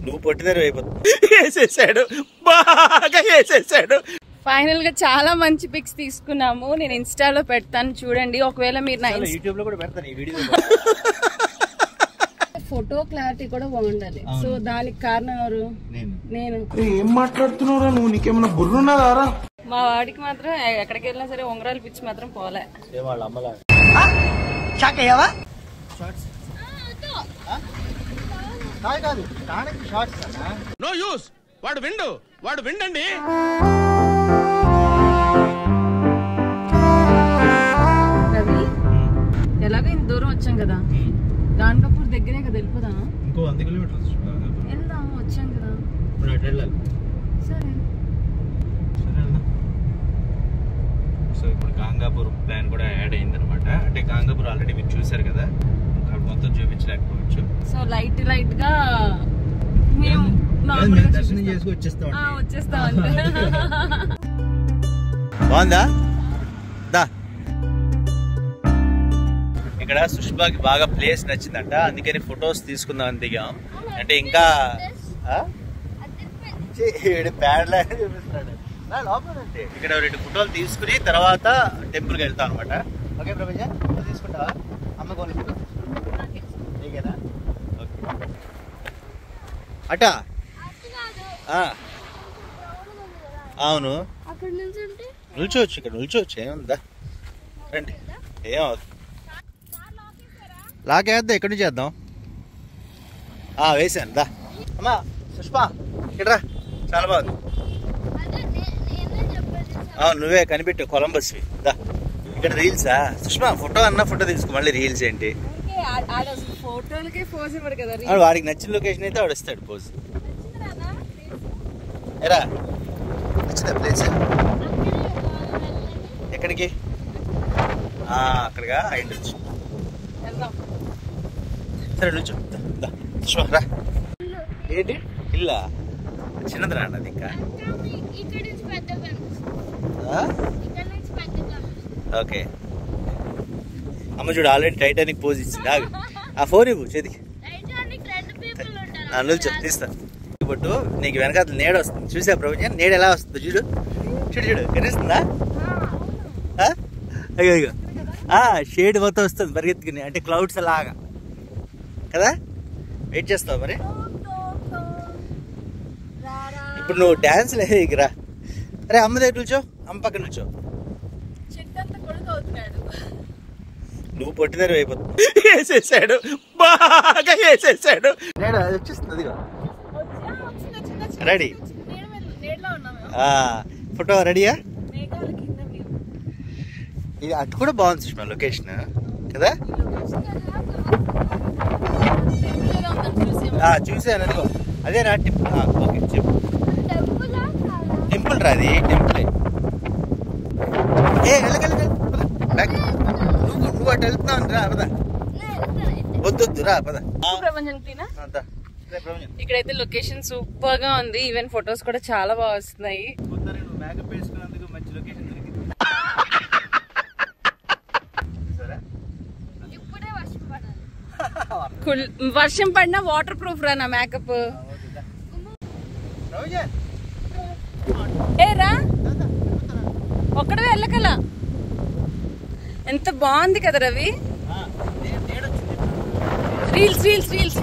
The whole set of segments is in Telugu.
నువ్వు పొట్టిదారు అయిపోతుంది. వేసేసాడు, బాగా వేసేసాడు. ఫైనల్ గా చాలా మంచి పిక్స్ తీసుకున్నాము. నేను ఇన్స్టాలో పెడతాను చూడండి. ఒకవేళ మీరు నా యూట్యూబ్ లో కూడా పెడతాను ఈ వీడియో. ఫోటో క్లారిటీ కూడా బాగుండాలి. సో దానికి కారణం ఎవరు? నేను. ఏం మాట్లాడుతున్నావురా నువ్వు? నీకేమన్నా బుర్రున్నదారా? మా వాడికి మాత్రం ఎక్కడికి వెళ్ళినా సరే ఉంగరాలు పిచ్చి మాత్రం పోలే. వాళ్ళ అమ్మలా నో యూస్. వాడు విండండి. రవి ఎలాగో ఇంత దూరం వచ్చాం కదా, గాన్గాపూర్ దగ్గరే కదా, వెళ్ళిపోదాం. ఇంకో 100 కిలోమీటర్స్ వెళ్దాం, వచ్చాం కదా. సరే. సో ఇప్పుడు గాంగాపూర్ ప్లాన్ కూడా యాడ్ అయింది అనమాట. అంటే గాంగాపూర్ ఆల్రెడీ మీరు చూసారు కదా, అక్కడ మొత్తం చూపించలేకపోవచ్చు. సో లైట్ గా మేము దర్శనం చేసుకు వచ్చేస్తాం. బాగుందా? ఇక్కడ సుష్మాకి బాగా ప్లేస్ నచ్చిందంట, అందుకని ఫొటోస్ తీసుకుందాం అని దిగాం. అంటే ఇంకా ఇక్కడ 2 ఫోటోలు తీసుకుని తర్వాత టెంపుల్ కి వెళ్తాం అనమాట. ఓకే ప్రపంచ తీసుకుంటావా? అమ్మ కొన్ని ఫోటో అట. అవును, నిల్చోవచ్చు, ఇక్కడ నిల్చోవచ్చు, ఏముందా? రండి, ఏమవుతుంది. లాగేద్దాం, ఎక్కడి నుంచి చేద్దాం? వేసాను దా. అమ్మా సుష్మా ఇక్కడ్రా, చాలా బాగుంది. నువ్వే కనిపెట్టు, కొలంబస్వి దా. ఇక్కడ రీల్సా? సుష్మా ఫోటో అన్న ఫోటో తీసుకో, మళ్ళీ రీల్స్ ఏంటి? వాడికి నచ్చిన లొకేషన్ అయితే వాడు ఇస్తాడు పోజ్. ఎరా నచ్చిందా ప్లేస్? ఎక్కడికి? అక్కడిగా అయిండొచ్చు. సరే నుంచో రా. ఏంటి ఇల్లా? చిన్నది రా అన్నది. ఇంకా ఓకే. అమ్మ చూడు ఆల్రెడీ టైటానిక్ పోజ్ ఇచ్చింది. ఆ ఫోన్ ఇవ్వు చేతికి, నిల్చో తీస్తా. బట్టు నీకు వెనకాల నీడ వస్తుంది, చూసా ప్రపంచం? నీడ ఎలా వస్తుంది చూడు, చూడు కనిపిస్తుందా? అయ్యో అయ్యో, షేడ్ మొత్తం వస్తుంది పరిగెత్తుకుని, అంటే క్లౌడ్స్ అలాగా కదా. వెయిట్ చేస్తావు మరి. ఇప్పుడు నువ్వు డాన్స్ లేదు రా. అరే అమ్మ దగ్గర నిల్చో, అమ్మ పక్కన నిల్చో. నువ్వు పొట్టిదారు అయిపోతుంది. వేసేసాడు, బాగా వేసేసాడు. నేను వచ్చేస్తుంది. రెడీ? ఫోటో రెడీయా? ఇది అటు కూడా బాగుంది సుష్మా లొకేషన్ కదా. చూసాను, అదిగో అదేనా టెంపుల్? ఓకే చెప్పు. టెంపుల్ రాది, టెంపుల్. నువ్వు అటు వెళ్తున్నావు రా, పద. వద్దు రా, పద. ఇక్కడైతే లొకేషన్ సూపర్ గా ఉంది. ఈవెన్ ఫొటోస్ కూడా చాలా బాగా వస్తున్నాయి. మేకప్ వేసుకున్నందుకు మంచి లొకేషన్ దొరికింది. వర్షం పడినా వాటర్ ప్రూఫ్ రా నా మేకప్. రా ఒక్కడే వెళ్ళకలా. ఎంత బాగుంది కదా రవి. Reels reels reels.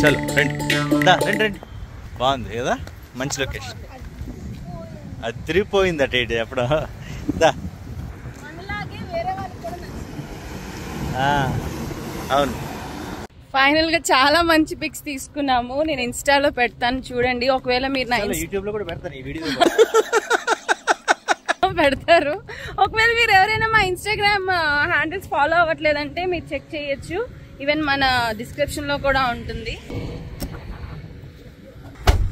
చలో రండి రండి. బాగుంది కదా, మంచి లొకేషన్. అది తిరిగిపోయింది అటు ఇటు ఎప్పుడు. అవును. ఫైనల్ గా చాలా మంచి పిక్స్ తీసుకున్నాము. నేను ఇన్స్టాలో పెడతాను చూడండి. ఒకవేళ మీరు నా యూట్యూబ్ లో కూడా పెడతాను ఈ వీడియో పెడతారు. ఒకవేళ మీరు ఎవరైనా మా ఇన్స్టాగ్రామ్ హ్యాండిల్స్ ఫాలో అవ్వట్లేదంటే మీరు చెక్ చేయొచ్చు. ఈవెన్ మన డిస్క్రిప్షన్ లో కూడా ఉంటుంది.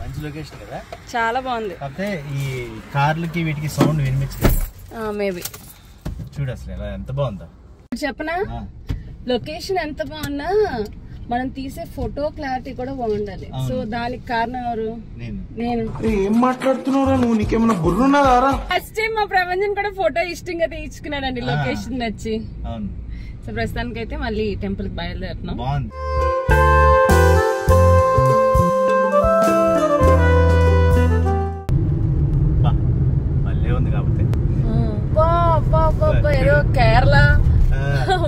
మంచి లొకేషన్ కదా, చాలా బాగుంది. అంటే ఈ కార్లకి వీటికి సౌండ్ వినిపించలేదు మేబీ. చూడు అసలు ఎంత బాగుందో చెప్పనా, లొకేషన్ ఎంత బాగున్నా మనం తీసే ఫోటో క్లారిటీ కూడా బాగుండాలి. సో దానికి కారణం ఎవరు? నేను. ఏం మాట్లాడుతున్నావురా నువ్వు? నీకేమైనా బుర్రున్నదారా? ఫస్ట్ టైం మా ప్రపంచం కూడా ఫోటో ఇష్టంగా తీయించుకున్నాడండి, లొకేషన్ నచ్చి. సో ప్రస్తుతానికి అయితే మళ్ళీ టెంపుల్ కి బయలుదేరుతున్నాం. ఏదో కేరళ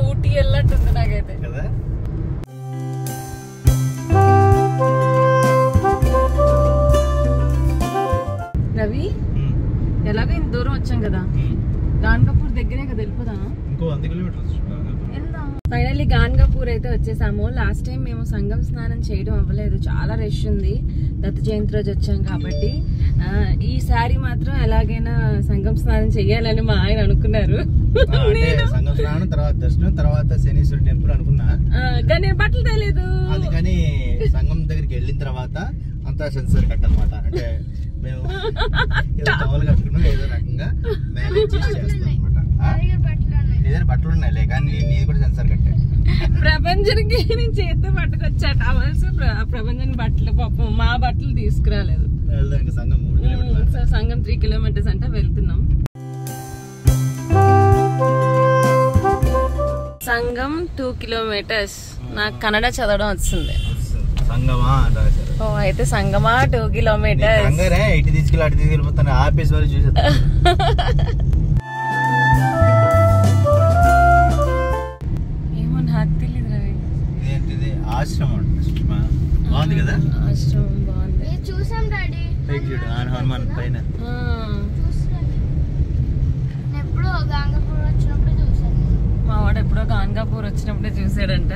ఊటీ వెళ్ళట్టుంది నాకైతే. రవి ఎలాగో ఇంత దూరం వచ్చాం కదా, గాన్గాపూర్ దగ్గరే కదా, వెళ్ళిపోదామా? ఇంకో 100 కిలోమీటర్స్ ఫైనల్లీ గాన్గాపూర్ అయితే వచ్చేసాము. లాస్ట్ టైం మేము సంగం స్నానం చేయడం అవ్వలేదు, చాలా రష్ ఉంది, దత్త జయంతి రోజు వచ్చాం కాబట్టి. ఈసారి మాత్రం ఎలాగైనా సంగం స్నానం చెయ్యాలని మా ఆయన అనుకున్నారు. సంగం స్నానం తర్వాత దర్శనం తర్వాత శనీశ్వర టెంపుల్ అనుకున్నా, కానీ బట్టలు తెలియదు. అందుకని సంగం దగ్గరికి వెళ్ళిన తర్వాత అంతా సెన్సర్ కట్ అనమాట. అంటే మేము ఏదో టవల్ కట్టుకున్నాం, ఏదో రకంగా మేనేజ్ చేస్తాం అనమాట. నీ దగ్గర బట్టలు ఉన్నాయిలే, కానీ నీది కూడా సెన్సర్ కట్టే. ప్రపంచానికి నేను చేతితో పట్టుకొచ్చా టవల్స్, ప్రపంచానికి బట్టలు, పాపం మా బట్టలు తీసుకురాలేదు. సంగం 3 కిలోమీటర్స్, సంగం 3 కిలోమీటర్స్ అంటే వెళ్తున్నాం. సంగం 2 కిలోమీటర్స్. నాకు కన్నడ చదవడం వస్తుంది. సంగమా అయితే సంగమా 2 కిలోమీటర్స్. ఇటు తీసుకెళ్ళి అటు తీసుకెళ్ళిపోతాను, ఆఫీస్ వరకు చూసేది. ఏమో నాకు తెలియదు రవి. ఏంటిది? ఆశ్రమం బాగుంది కదా? ఆశ్రమం బాగుంది, చూసాం డాడీ. హనుమాన్ పైన ఎప్పుడో గాంగాపూర్ వచ్చినప్పుడు చూసాను. మా వాడు ఎప్పుడో గాన్గాపూర్ వచ్చినప్పుడే చూసాడంట.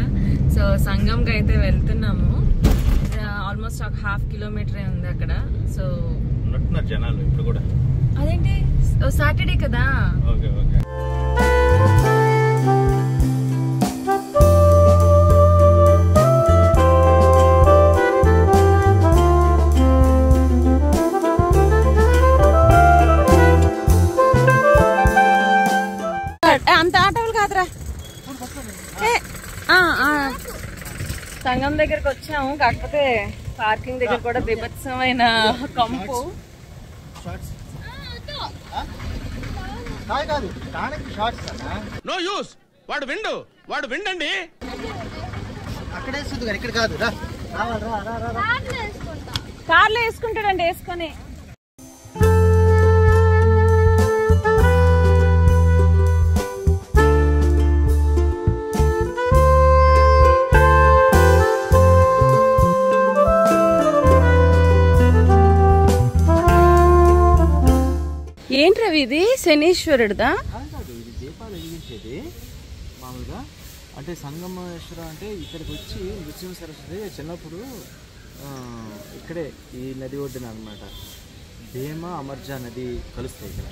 సో సంగంకి అయితే వెళ్తున్నాము. ఆల్మోస్ట్ ఒక 1/2 కిలోమీటర్ ఉంది అక్కడ. సో ఉన్నట్టున్నారు జనాలు ఇప్పుడు కూడా. అదేంటి సాటర్డే కదా. Okay okay. అంత ఆటోలు కాదురా. సంగం దగ్గరకు వచ్చాము, కాకపోతే పార్కింగ్ దగ్గర కూడా బీభత్సమైన కంపు. నో యూస్, వాడు విండండి. అక్కడే ఇక్కడ కాదు, కార్లో వేసుకుంటాడండి, వేసుకొని. ఏంటి రవి ఇది? శనీశ్వరుడుదా? ఇది దీపాలు వెలిగించేది మామూలుగా. అంటే సంగమేశ్వరం అంటే ఇక్కడికి వచ్చి నృసింహ సరస్వతి చిన్నప్పుడు ఇక్కడే ఈ నది ఒడ్డున అనమాట. భీమ అమర్జా నది కలుస్తాయి ఇక్కడ.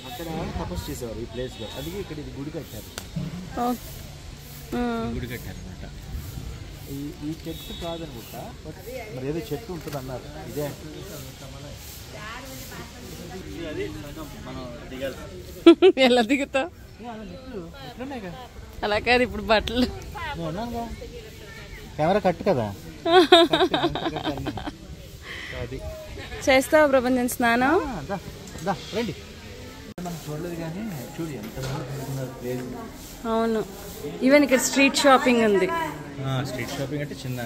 అక్కడ తపస్సు చేసేవారు ఈ ప్లేస్లో. అది ఇక్కడ ఇది గుడి కట్టారు, గుడి కట్టారు అనమాట. ఈ చెట్టు కాదనుకుంటా, బట్ మరి ఏదో చెట్టు ఉంటుంది అన్నారు. ఇదే ఎలా దిగుతా? అలా కాదు, ఇప్పుడు బట్టలు కెమెరా కట్టు కదా. చేస్తావా ప్రపంచం స్నానం? రండి. చూడలేదు కానీ చూడు ఎంత. అవును, ఈవెన్ ఇక్కడ స్ట్రీట్ షాపింగ్ ఉంది. స్ట్రీట్ షాపింగ్ అంటే చిన్న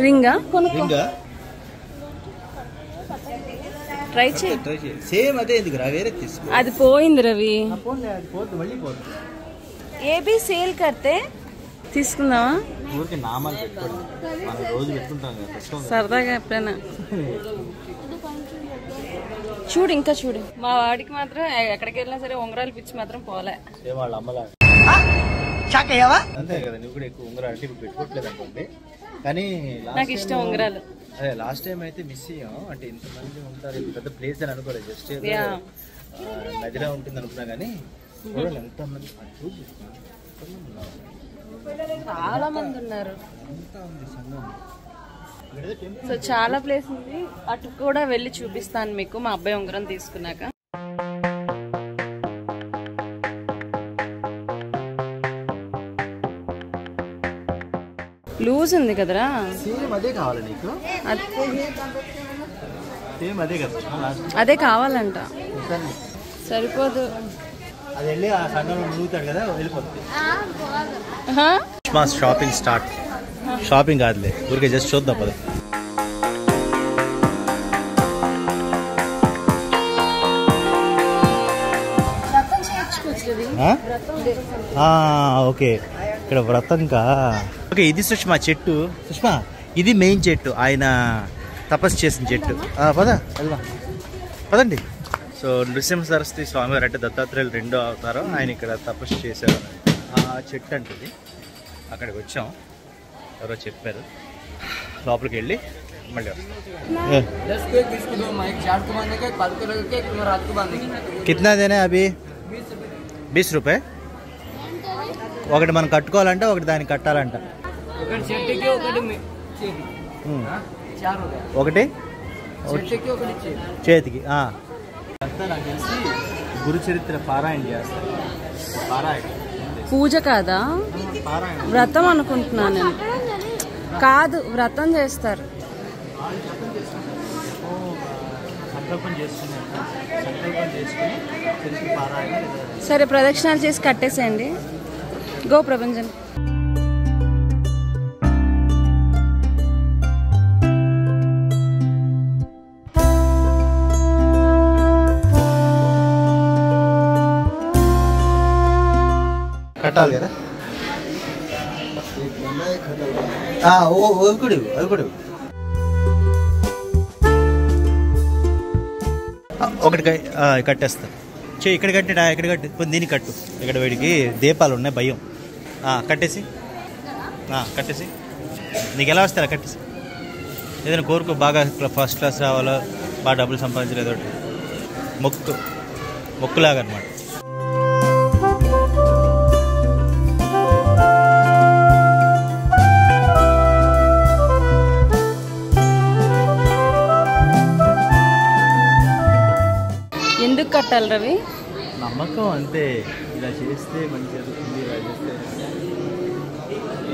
రింగా కొనుక్కోంగా. ట్రై చేయి. సేమ్ అదే ఎందుకు వేరే తీసుకో. అది పోయింది రవి. మళ్ళీ పోదు. ఏబీ సేల్ కడితే తీసుకుందామా? ఊరికి నామాలు పెట్టుకోండి, మనం రోజు పెట్టుకుంటాం కదా సరదాగా ఎప్పుడైనా. చూడు ఇంకా చూడు, మా వాడికి మాత్రం ఎక్కడికి వెళ్ళినా సరే ఉంగరాలు పిచ్చి మాత్రం పోలే. వాళ్ళ అమ్మలా అంతే కదా. నువ్వు కూడా ఎక్కువ ఉంగరాలు అంటే ఇప్పుడు పెట్టుకోవట్లేదు అనుకోండి, కానీ నాకు ఇష్టం ఉంగరాలు. అదే లాస్ట్ టైం అయితే మిస్ అయ్యాం. అంటే ఇంతమంది ఉంటారు, పెద్ద ప్లేస్ అని అనుకోలేదు, జస్ట్ నదిలో ఉంటుంది అనుకున్నా. కానీ ఎంత మంది చాలా మంది ఉన్నారు. సో చాలా ప్లేస్ ఉంది, అటు కూడా వెళ్ళి చూపిస్తాను మీకు మా అబ్బాయి ఉంగరం తీసుకున్నాక. లూజ్ ఉంది కదరా. సేమ్ అదే కావాలి నీకు? సేమ్ అదే కదా, అదే కావాలంట. సరిపోదు. అది వెళ్ళి ఆ సంఘంలో మునుగుతాడు కదా, వెళ్ళిపోతుంది. హా? Shopping start. షాపింగ్ కాదులే, ఊరికే జస్ట్ చూద్దాం పద. ఓకే, ఇక్కడ వ్రతంకా. ఓకే, ఇది సుష్మా చెట్టు. సుష్మా, ఇది మెయిన్ చెట్టు, ఆయన తపస్సు చేసిన చెట్టు. పద వెళ్దాం, పదండి. సో నృసింహ సరస్వతి స్వామివారు అంటే దత్తాత్రేయులు రెండో అవతారం, ఆయన ఇక్కడ తపస్సు చేశారు. ఆ చెట్టు అంటుంది, అక్కడికి వచ్చాం, ఎవరో చెప్పారు. లోపలికి వెళ్ళి మళ్ళీ కిतना देना है अभी? 20 रुपये. ఒకటి మనం కట్టుకోవాలంటే ఒకటి దానికి కట్టాలంట. ఒకటి చేతికి. నాకు తెలిసి గురు చరిత్ర పారాయణ చేస్తారు. పూజ కాదా? వ్రతం అనుకుంటున్నాను నేను. కాదు, వ్రతం చేస్తారు. సంకల్పం చేస్తున్నారు, సంకల్పం చేసుకుని చరిత్ర పారాయణ. సరే, ప్రదక్షిణాలు చేసి కట్టేసేయండి. గో ప్రభంజన్. కట్టాలి కదా. ఒకటి కట్టేస్తా. ఇక్కడ కట్టిడా, ఇక్కడ కట్టి దీనికి కట్టు. ఇక్కడ వీడికి దీపాలు ఉన్నాయి, భయం. కట్టేసి నీకు ఎలా వస్తారా కట్టేసి. ఏదైనా కోరుకో, బాగా ఫస్ట్ క్లాస్ రావాలో, బాగా డబ్బులు సంపాదించలేదు, ఒకటి మొక్కులాగా అనమాట. ఎందుకు కట్టాలి రవి? నమ్మకం అంతే. ఇలా చేస్తే మంచి జరుగుతుంది, ఇలా చేస్తే.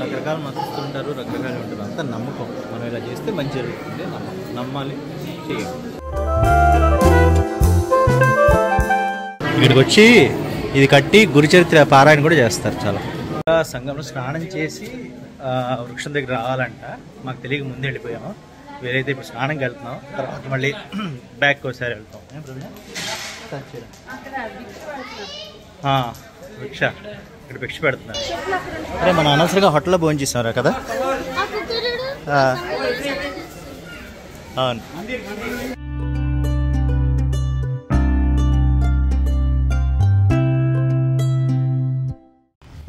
రకరకాల మతస్థులు ఉంటారు, రకరకాలు ఉంటారు, అంతా నమ్మకం. మనం ఇలా చేస్తే మంచి జరుగుతుంది, నమ్మాలి, చేయాలి. ఇక్కడికి వచ్చి ఇది కట్టి గురుచరిత్ర పారాయణ కూడా చేస్తారు. చాలా సంఘంలో స్నానం చేసి వృక్షం దగ్గర రావాలంట. మాకు తెలియక ముందే వెళ్ళిపోయాము. వేరైతే ఇప్పుడు స్నానంకి వెళ్తున్నాం, తర్వాత మళ్ళీ బ్యాక్ ఒకసారి వెళ్తాం. భిక్ష, ఇక్కడ భిక్ష పెడుతున్నారు. అరే, మన అనవసరంగా హోటల్లో భోజనం చేసారా కదా. అవును.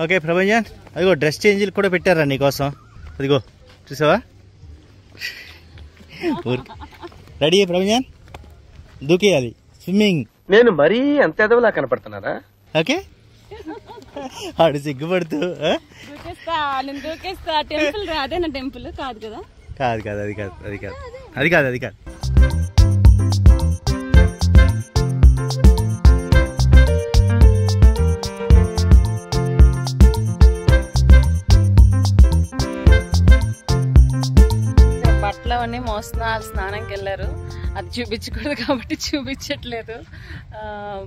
ఓకే ప్రభంజన్, అదిగో డ్రెస్ చేంజ్లు కూడా పెట్టారా నీకోసం. అదిగో చూసావా. రెడీ ప్రభంజన్, దూకేయాలి స్విమ్మింగ్. నేను మరీ అంత ఎదవలా కనపడుతున్నారా? ఓకే, ఆడు సిగ్గుపడుతూ టెంపుల్ అదేనా? టెంపుల్ కాదు కదా. కాదు, అది కాదు. బట్టలు అవన్నీ మోస్తున్నారు, స్నానంకి వెళ్ళారు. అది చూపించకూడదు కాబట్టి చూపించట్లేదు.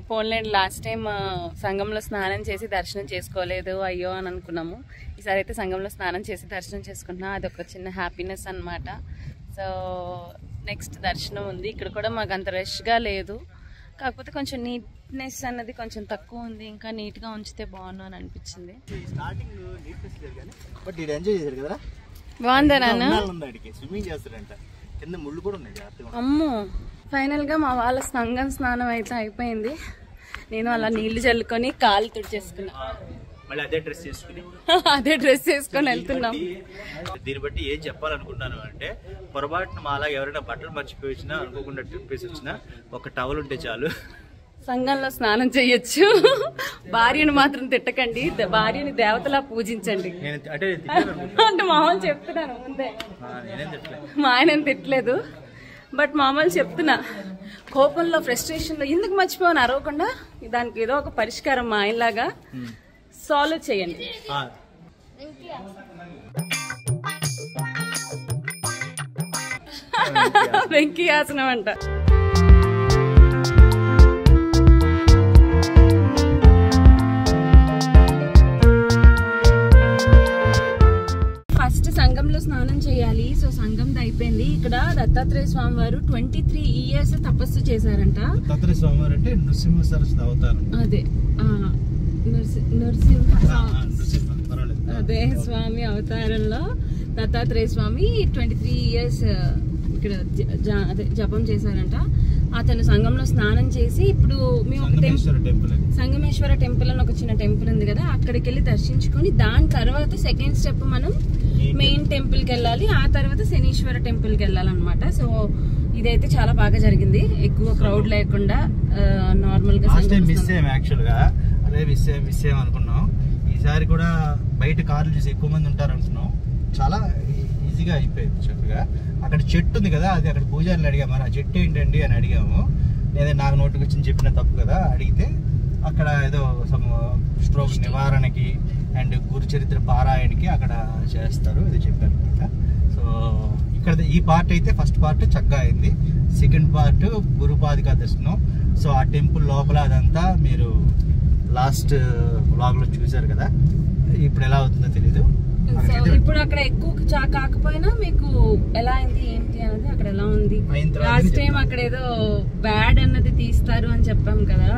పోన్లేండి, లాస్ట్ టైం సంఘంలో స్నానం చేసి దర్శనం చేసుకోలేదు, అయ్యో అని అనుకున్నాము. ఈసారి అయితే సంఘంలో స్నానం చేసి దర్శనం చేసుకుంటున్నాం. అది ఒక చిన్న హ్యాపీనెస్ అన్నమాట. సో నెక్స్ట్ దర్శనం ఉంది. ఇక్కడ కూడా మాకు అంత రష్గా లేదు, కాకపోతే కొంచెం నీట్నెస్ అన్నది కొంచెం తక్కువ ఉంది. ఇంకా నీట్గా ఉంచితే బాగుండు అని అనిపించింది. బాగుందా నాన్న? అమ్మో, ఫైనల్ గా మా వాళ్ళ సంగం స్నానం అయితే అయిపోయింది. నేను అలా నీళ్లు చల్లుకొని కాలు తుడిచేసుకున్నా. అదే డ్రెస్ చేసుకొని వెళ్తున్నాం. దీన్ని బట్టి ఏం చెప్పాలనుకున్నాను అంటే, పొరపాటున మాలా ఎవరైనా బట్టలు మర్చిపోయి వచ్చినా, అనుకోకుండా ట్రిప్ వేసి వచ్చినా, ఒక టవల్ ఉంటే చాలు, సంఘంలో స్నానం చెయ్యొచ్చు. భార్యను మాత్రం తిట్టకండి, భార్యని దేవతలా పూజించండి అంటే మామూలు చెప్తున్నాను ముందే. మా ఆయన తిట్టలేదు, బట్ మామూలు చెప్తున్నా. కోపంలో, ఫ్రస్ట్రేషన్లో ఎందుకు మర్చిపోవని అరవకుండా దానికి ఏదో ఒక పరిష్కారం మా ఆయనలాగా సాల్వ్ చేయండి. వెంకీ ఆసనం అంట. ఫస్ట్ సంఘంలో స్నానం చేయాలి. సో సంఘంది అయిపోయింది. ఇక్కడ దత్తాత్రేయ స్వామి వారు 23 years తపస్సు చేశారంట. దత్తాత్రేయ స్వామి వారు అంటే నృసింహ సరస్వతి అవతారం. అదే అదే స్వామి అవతారంలో దత్తాత్రేయ స్వామి 23 years ఇక్కడ జపం చేశారంట. అతను సంఘంలో స్నానం చేసి ఇప్పుడు మేము ఒక సంగమేశ్వర టెంపుల్ అని ఒక చిన్న టెంపుల్ ఉంది కదా, అక్కడికి వెళ్ళి దర్శించుకొని దాని తర్వాత సెకండ్ స్టెప్ మనం మెయిన్ టెంపుల్ కి వెళ్ళాలి. ఆ తర్వాత శనీశ్వర టెంపుల్ కి వెళ్ళాలన్నమాట. సో ఇదైతే చాలా బాగా జరిగింది, ఎక్కువ క్రౌడ్ లేకుండా నార్మల్ గా. మిస్ అనుకున్నాం. ఈసారి కూడా బయట కార్లు చూసి ఎక్కువ మంది ఉంటారు అనుకున్నాం. చాలా ఈజీగా అయిపోయింది చక్కగా. అక్కడ చెట్టు ఉంది కదా, అది అక్కడ పూజారులు అడిగాము, మరి ఆ చెట్టు ఏంటండి అని అడిగాము. లేదా నాకు నోటికి వచ్చి చెప్పిన తప్పు కదా. అడిగితే అక్కడ ఏదో స్ట్రోక్ నివారణకి అండ్ గురు చరిత్ర పారాయణకి అక్కడ చేస్తారు, ఇది చెప్పారు అనమాట. సో ఇక్కడ ఈ పార్ట్ అయితే ఫస్ట్ పార్ట్ చక్కగా అయింది. సెకండ్ పార్ట్ గురుపాదిక దర్శనం. సో ఆ టెంపుల్ లోపల అదంతా మీరు లాస్ట్ వ్లాగ్ లో చూసారు కదా. ఇప్పుడు ఎలా అవుతుందో తెలీదు. ఇప్పుడు అక్కడ ఎక్కువ కాకపోయినా మీకు ఎలా అయింది ఏంటి అనేది అక్కడ ఎలా ఉంది. లాస్ట్ టైం అక్కడ ఏదో బ్యాడ్ అన్నది తీస్తారు అని చెప్పాం కదా,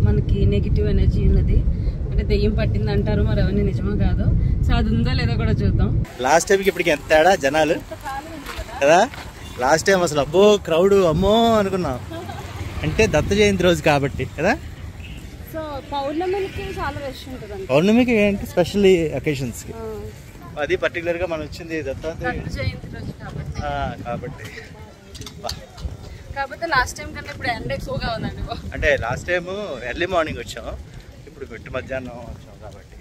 మనకి నెగిటివ్ ఎనర్జీ ఉన్నది అంటే దెయ్యం పట్టింది అంటారు, మరి అవన్నీ నిజమో కాదు. సో అది ఉందో లేదో కూడా చూద్దాం. లాస్ట్ టైంకి ఇప్పటికి ఎంత తేడా జనాలు కదా. లాస్ట్ టైం అసలు అబ్బో క్రౌడ్ అమ్మో అనుకున్నాం, అంటే దత్త జయంతి రోజు కాబట్టి కదా. సో పౌర్ణమికి చాలా రష్ ఉంటుంది. పౌర్ణమికి ఏంటి స్పెషల్ అకేషన్స్ కి, అది పర్టికులర్ గా మనం వచ్చింది దత్తాత్రేయ జయంతి రోజు కాబట్టి. కాకపోతే లాస్ట్ టైం కన్నా ఇప్పుడు ఎండ ఎక్కువగా ఉందండి. అంటే లాస్ట్ టైం ఎర్లీ మార్నింగ్ వచ్చాం, ఇప్పుడు మిట్టు మధ్యాహ్నం వచ్చాం కాబట్టి.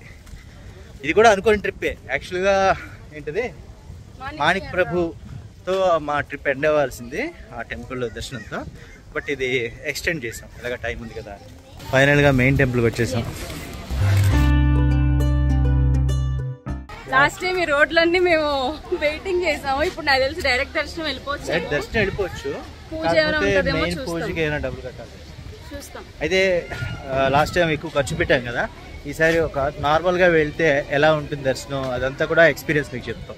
ఇది కూడా అనుకోని ట్రిప్పే యాక్చువల్గా. ఏంటిది మాణిక్ ప్రభుతో మా ట్రిప్ ఎండ్ అవ్వాల్సింది ఆ టెంపుల్ దర్శనంతో, బట్ ఇది ఎక్స్టెండ్ చేసాం, ఇలాగ టైం ఉంది కదా. ఫైనల్గా మెయిన్ టెంపుల్కి వచ్చేసాం. లాస్ట్ టైం ఈ రోడ్లన్నీ మేము వెయిటింగ్ చేసాము, ఇప్పుడు నాకు తెలిసి డైరెక్ట్ దర్శనం వెళ్ళిపోవచ్చు. దర్శనం వెళ్ళిపోవచ్చు, పూజ ఏమైనా ఉంటుందేమో పూజకి ఏమైనా డబ్బులు కట్టాలి చూస్తాం. అయితే లాస్ట్ టైం ఎక్కువ ఖర్చు పెట్టాం కదా, ఈసారి ఒక నార్మల్గా వెళ్తే ఎలా ఉంటుంది దర్శనం అదంతా కూడా ఎక్స్పీరియన్స్ మీకు చెప్తాం.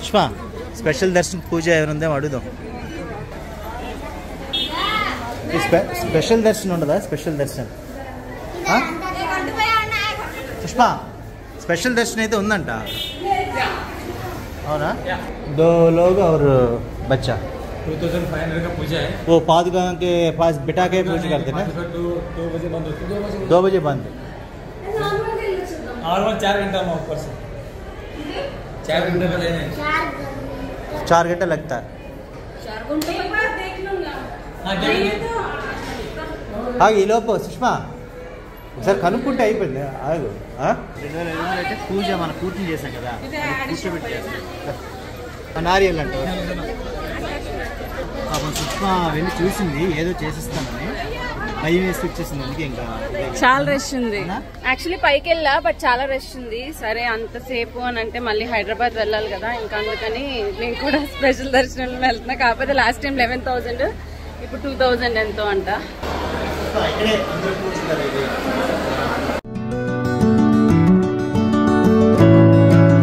సుష్మా స్పెషల్ దర్శనం పూజ ఏమైనా అడుగుదాం. స్పెషల్ దర్శనం ఉండదా? స్పెషల్ దర్శనం పుష్పా స్పెషల్ దర్శనం అయితే ఉందంట, అవునా? 2 लोग और बच्चा 2500 का पूजा है. वो पादुका के पास बिठा के पूजा करते हैं ना. 2 बजे बंद होती है. 2 बजे बंद. नॉर्मल 4 घंटा में ऊपर से 4 घंटे का लेने 4 घंटे लगता है. 4 घंटे एक बार देख लूंगा. ఈ లోపు సుష్మా ఒకసారి కనుక్కుంటే అయిపోయింది. ఆగు. 2025 అయితే పూజ మన పూర్తి చేసాం కదా, నారియల్ అంటే పాపం సుష్మా వెళ్ళి చూసింది, ఏదో చేసిస్తానని భయం వేసి వచ్చేసింది. అందుకే ఇంకా చాలా రష్ ఉంది. యాక్చువల్లీ పైకి వెళ్ళా, బట్ చాలా రష్ ఉంది. సరే అంతసేపు అని అంటే మళ్ళీ హైదరాబాద్ వెళ్ళాలి కదా, ఇంకా అందుకని నేను కూడా స్పెషల్ దర్శనంలో వెళ్తున్నా. కాకపోతే లాస్ట్ టైం 11,000, ఇప్పుడు 2,000 ఎంతో అంట. ఇక్కడే అందరూ కూర్చుంటారు.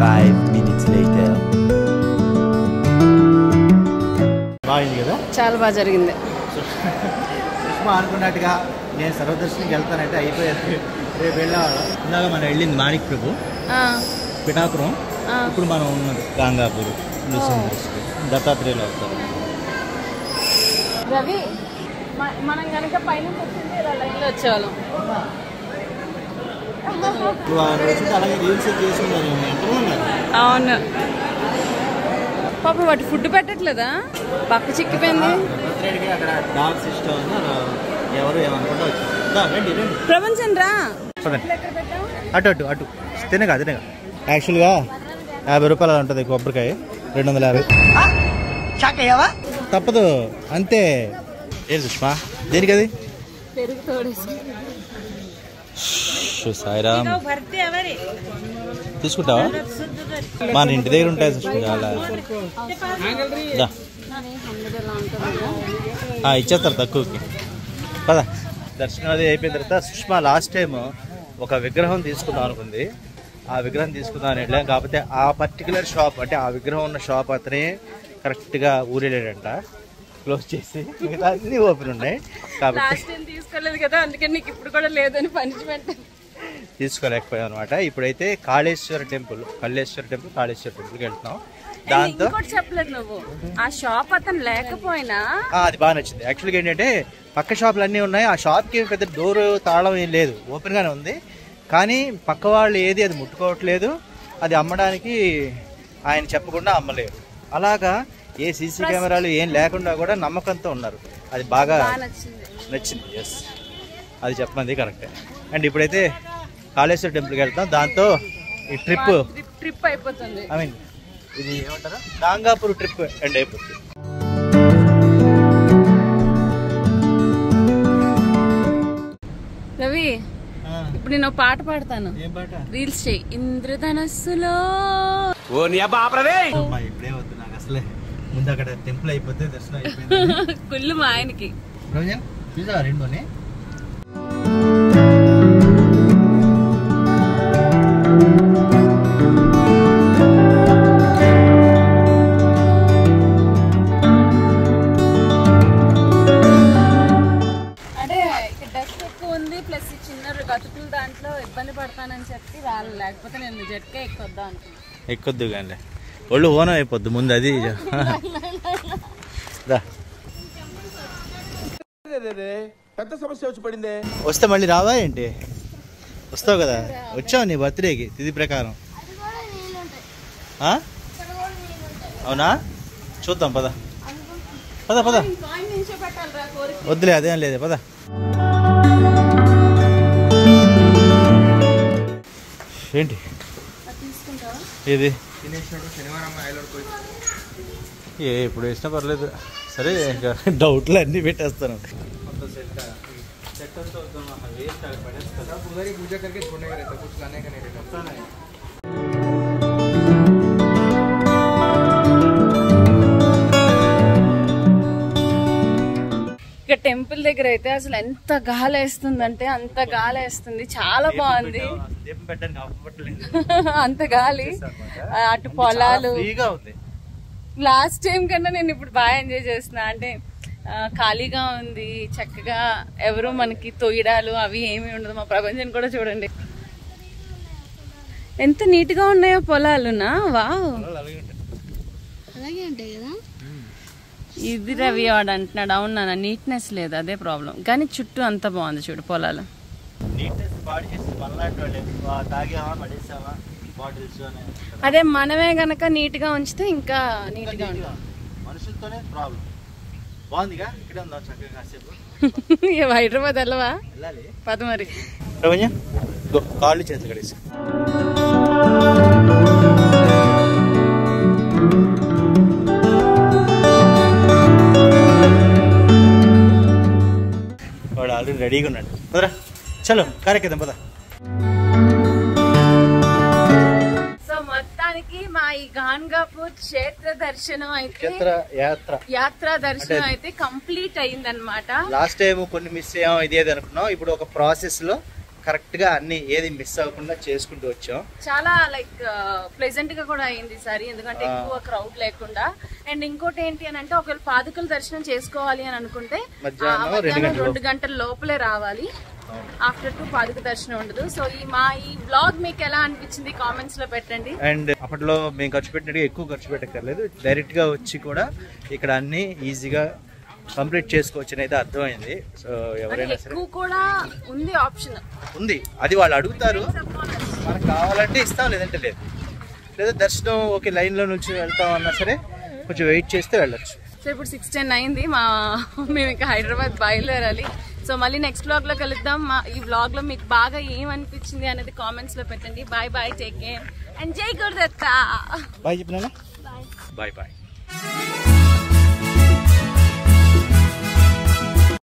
5 minutes later. బాగుంది కదా, చాలా బాగా జరిగింది. సుష్మా అనుకున్నట్టుగా నేను సర్వదర్శనంకి వెళ్తానంటే అయిపోయాను. రేపు వెళ్ళాలి. ఇందాక మనం వెళ్ళింది మాణిక్ ప్రభు పిఠాపురం, ఇప్పుడు మనం ఉన్నది గాంగాపూర్ దత్తాత్రేయులు అవుతారు. రవి మనం కనుక పైన వచ్చింది ఇలా లైన్లో వచ్చేవాళ్ళం. అలాగే రీల్స్ చేస్తున్నారు. అవును పాపం వాటి ఫుడ్ పెట్టట్లేదా, పక్క చిక్కిపోయింది. అక్కడ డాగ్స్ ఇష్టం ఎవరు ఏమనుకుంటా వచ్చారు. ప్రపంచం రా అటు అటు అటు తినగా తినగా. యాక్చువల్గా 50 రూపాయలు ఉంటుంది కొబ్బరికాయ, 250. తప్పదు అంతే. ఏది సుష్మా దేనికి అది పెరుగు తోడేసి సాయిరామ్ తీసుకుంటావా? మన ఇంటి దగ్గర ఉంటాయి ఇచ్చేస్తారు తక్కువకి. పదా దర్శనం అది అయిపోయిన తర్వాత సుష్మా లాస్ట్ టైం ఒక విగ్రహం తీసుకుందాం అనుకుంది. ఆ విగ్రహం తీసుకుందాం అని వెళ్ళాం. కాకపోతే ఆ పర్టికులర్ షాప్ అంటే ఆ విగ్రహం ఉన్న షాప్ అతనే కరెక్ట్గా ఊరేలేడంట, క్లోజ్ చేసి మిగతా అన్ని ఓపెన్ ఉన్నాయి. కాబట్టి తీసుకోలేదు కదా, అందుకని నీకు ఇప్పుడు కూడా లేదని పనిష్మెంట్ తీసుకోలేకపోయాం అనమాట. ఇప్పుడైతే కాళేశ్వర టెంపుల్ కాళేశ్వరకి వెళ్తున్నాం. దాంతో చెప్పలేదు నువ్వు ఆ షాప్ అతను లేకపోయినా అది బాగా నచ్చింది. యాక్చువల్గా ఏంటంటే పక్క షాపులు అన్నీ ఉన్నాయి, ఆ షాప్కి పెద్ద డోర్ తాళం ఏం లేదు, ఓపెన్గానే ఉంది. కానీ పక్క వాళ్ళు ఏది అది ముట్టుకోవట్లేదు, అది అమ్మడానికి ఆయన చెప్పకుండా అమ్మలేరు. అలాగా ఏ సీసీ కెమెరాలు ఏం లేకుండా కూడా నమ్మకంతో ఉన్నారు. అది బాగా నచ్చింది. ఎస్, అది చెప్పమంది కరెక్టే. అండ్ ఇప్పుడైతే కాళేశ్వర టెంపుల్కి వెళ్తాం. దాంతో ఈ ట్రిప్ అయిపోతుంది. ఐ మీన్ ఇది ఏమంటారా గాంగాపూర్ ట్రిప్ ఎండ్ అయిపోతుంది. రవి, ఇప్పుడు నేను పాట పాడతాను, రీల్స్ చేయి. ఇంద్రధనస్సులో ఇప్పుడే వద్దు నాకు అసలే, ముందు అక్కడ టెంపుల్ అయిపోతే దర్శనం అయిపోయింది. కుళ్ళు మా ఆయనకి చూసా రెండోనే. దాంట్లో ఇబ్బంది పడతానని చెప్పి వాళ్ళు, లేకపోతే నేను జట్కే ఎక్కొద్దాం అనుకున్నా. ఎక్కొద్దు కానీ ఒళ్ళు ఓనం అయిపోద్దు ముందు. అది పెద్ద సమస్య వచ్చి పడిందే. వస్తే మళ్ళీ రావా ఏంటి? వస్తావు కదా, వచ్చావు నీ బర్త్డేకి తిథి ప్రకారం. అవునా? చూద్దాం పద పద పద. వద్దులే అదేం లేదు పద. ఏంటి ఇది? ఇప్పుడు వేసినా పర్లేదు. సరే ఇంకా డౌట్లు అన్నీ పెట్టేస్తాను. ఇక టెంపుల్ దగ్గర అయితే అసలు ఎంత గాలి వేస్తుందంటే అంత గాలి వేస్తుంది, చాలా బాగుంది. అంత గాలి, అటు పొలాలు. లాస్ట్ టైం కన్నా నేను ఇప్పుడు బాగా ఎంజాయ్ చేస్తున్నా. అంటే ఖాళీగా ఉంది, చక్కగా ఎవరు మనకి తొయ్యడాలు అవి ఏమి ఉండదు. మా ప్రపంచం కూడా చూడండి ఎంత నీట్ గా ఉన్నాయో పొలాలునా. వావ్, అలాగే ఉంటాయి కదా. ఇది రవి వాడు అంటున్నాడు. అవునా, నీట్నెస్ లేదు, అదే ప్రాబ్లం. కానీ చుట్టూ అంతా బాగుంది చూడు పొలాలు. అదే మనమే గనక నీట్ గా ఉంచితే ఇంకా నీట్ గా ఉంటుంది. మనుషులతోనే ప్రాబ్లం. బాగుందిగా, ఇక్కడ ఉందా చక్కగా కాసేపు. హైదరాబాద్ వెళ్ళవా? పద మరి. కాళ్ళు చేతులు కడేసి వాడు ఆల్రెడీ రెడీగా ఉన్నాడు. పదరా చలో కార్యక్రమం పద. సో మొత్తానికి మా ఈ గాన్గాపూర్ క్షేత్ర దర్శనం అయితే యాత్ర దర్శనం అయితే కంప్లీట్ అయిందన్నమాట. లాస్ట్ టైం కొన్ని మిస్ అయ్యాం, ఇదేది అనుకున్నాం. ఇప్పుడు ఒక ప్రాసెస్ లో కరెక్ట్ గా అన్ని ఏది మిస్ అవ్వకుండా చేసుకుంటూ వచ్చాం. చాలా లైక్ ప్లెజెంట్ గా కూడా అయింది ఈసారి, ఎందుకంటే ఎక్కువ క్రౌడ్ లేకుండా. అండ్ ఇంకోటి ఏంటి అని అంటే, ఒకవేళ పాదుకల దర్శనం చేసుకోవాలి అని అనుకుంటే మధ్యాహ్నం 2 గంటల లోపలే రావాలి. ఆఫ్టర్ 2 పాదుక దర్శనం ఉండదు. సో ఈ బ్లాగ్ మీకు ఎలా అనిపించింది కామెంట్స్ లో పెట్టండి. అండ్ అప్పట్లో మేము ఖర్చు పెట్టినట్టుగా ఎక్కువ ఖర్చు పెట్టక్కర్లేదు, డైరెక్ట్ గా వచ్చి కూడా ఇక్కడ అన్ని ఈజీగా కంప్లీట్ చేసుకోవచ్చు అయితే అర్థమైంది. సో ఎవరైనా సరే కూడా ఉంది, ఆప్షన్ ఉంది. అది వాళ్ళు అడుగుతారు, మనకు కావాలంటే ఇస్తాం, లేదంటే లేదు. లేదా దర్శనం ఓకే లైన్ లో నుంచి వెళ్తాం అన్నా సరే కొంచెం వెయిట్ చేస్తే వెళ్ళొచ్చు. సో ఇప్పుడు 6:10 అయింది, మేము ఇంకా హైదరాబాద్ బయలుదేరాలి. సో మళ్ళీ నెక్స్ట్ వ్లాగ్ లో కలుద్దాం. ఈ వ్లాగ్ లో మీకు బాగా ఏమనిపించింది అనేది కామెంట్స్ లో పెట్టండి. Bye bye, take care and జై గురుదత్త. బాయ్ చెప్పినా. Bye bye.